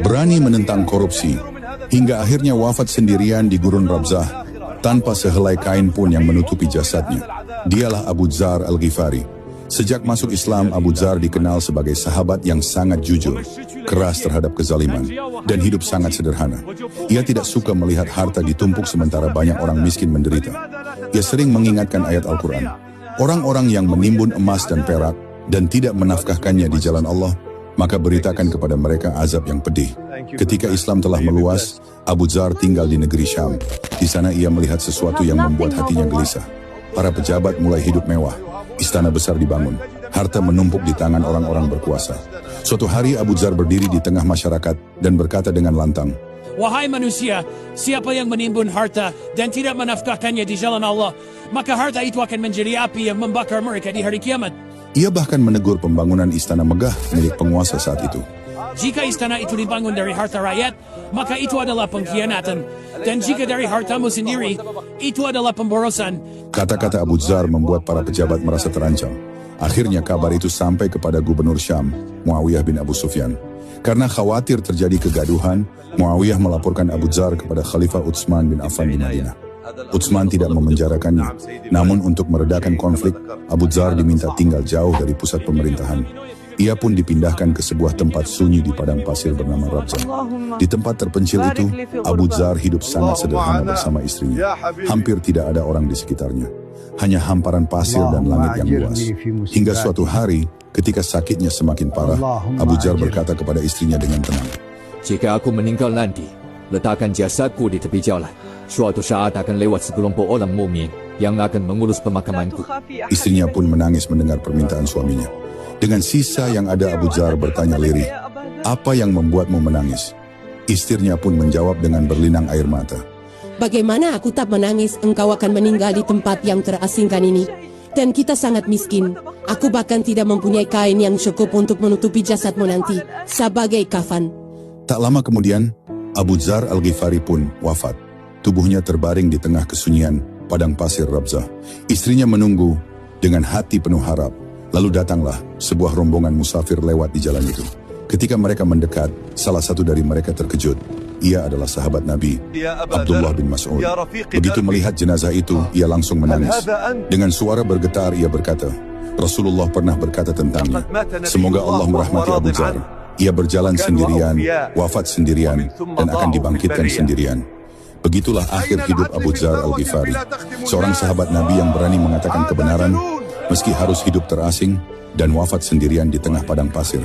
berani menentang korupsi, hingga akhirnya wafat sendirian di gurun Rabzah, tanpa sehelai kain pun yang menutupi jasadnya. Dialah Abu Dzar Al-Ghifari. Sejak masuk Islam, Abu Dzar dikenal sebagai sahabat yang sangat jujur, keras terhadap kezaliman, dan hidup sangat sederhana. Ia tidak suka melihat harta ditumpuk sementara banyak orang miskin menderita. Ia sering mengingatkan ayat Al-Quran. Orang-orang yang menimbun emas dan perak dan tidak menafkahkannya di jalan Allah, maka beritakan kepada mereka azab yang pedih. Ketika Islam telah meluas, Abu Dzar tinggal di negeri Syam. Di sana ia melihat sesuatu yang membuat hatinya gelisah. Para pejabat mulai hidup mewah. Istana besar dibangun. Harta menumpuk di tangan orang-orang berkuasa. Suatu hari Abu Dzar berdiri di tengah masyarakat dan berkata dengan lantang, "Wahai manusia, siapa yang menimbun harta dan tidak menafkahkannya di jalan Allah, maka harta itu akan menjadi api yang membakar mereka di hari kiamat." Ia bahkan menegur pembangunan istana megah milik penguasa saat itu. Jika istana itu dibangun dari harta rakyat, maka itu adalah pengkhianatan. Dan jika dari hartamu sendiri, itu adalah pemborosan. Kata-kata Abu Dzar membuat para pejabat merasa terancam. Akhirnya kabar itu sampai kepada gubernur Syam, Muawiyah bin Abu Sufyan. Karena khawatir terjadi kegaduhan, Muawiyah melaporkan Abu Dzar kepada Khalifah Utsman bin Affan di Madinah. Utsman tidak memenjarakannya, namun untuk meredakan konflik, Abu Dzar diminta tinggal jauh dari pusat pemerintahan. Ia pun dipindahkan ke sebuah tempat sunyi di padang pasir bernama Rabzah. Di tempat terpencil itu, Abu Dzar hidup sangat sederhana bersama istrinya. Hampir tidak ada orang di sekitarnya. Hanya hamparan pasir dan langit yang luas. Hingga suatu hari, ketika sakitnya semakin parah, Abu Dzar berkata kepada istrinya dengan tenang, "Jika aku meninggal nanti, letakkan jasadku di tepi jalan. Suatu saat akan lewat sekelompok orang mukmin yang akan mengurus pemakamanku." Istrinya pun menangis mendengar permintaan suaminya. Dengan sisa yang ada, Abu Dzar bertanya lirih, "Apa yang membuatmu menangis?" Istrinya pun menjawab dengan berlinang air mata, "Bagaimana aku tak menangis, engkau akan meninggal di tempat yang terasingkan ini. Dan kita sangat miskin. Aku bahkan tidak mempunyai kain yang cukup untuk menutupi jasadmu nanti, sebagai kafan." Tak lama kemudian, Abu Dzar Al-Ghifari pun wafat. Tubuhnya terbaring di tengah kesunyian padang pasir Rabzah. Istrinya menunggu dengan hati penuh harap. Lalu datanglah sebuah rombongan musafir lewat di jalan itu. Ketika mereka mendekat, salah satu dari mereka terkejut. Ia adalah sahabat Nabi, Abdullah bin Mas'ud. Begitu melihat jenazah itu, ia langsung menangis. Dengan suara bergetar, ia berkata, "Rasulullah pernah berkata tentangnya, semoga Allah merahmati Abu Dzar. Ia berjalan sendirian, wafat sendirian, dan akan dibangkitkan sendirian." Begitulah akhir hidup Abu Dzar Al-Ghifari, seorang sahabat Nabi yang berani mengatakan kebenaran, meski harus hidup terasing dan wafat sendirian di tengah padang pasir.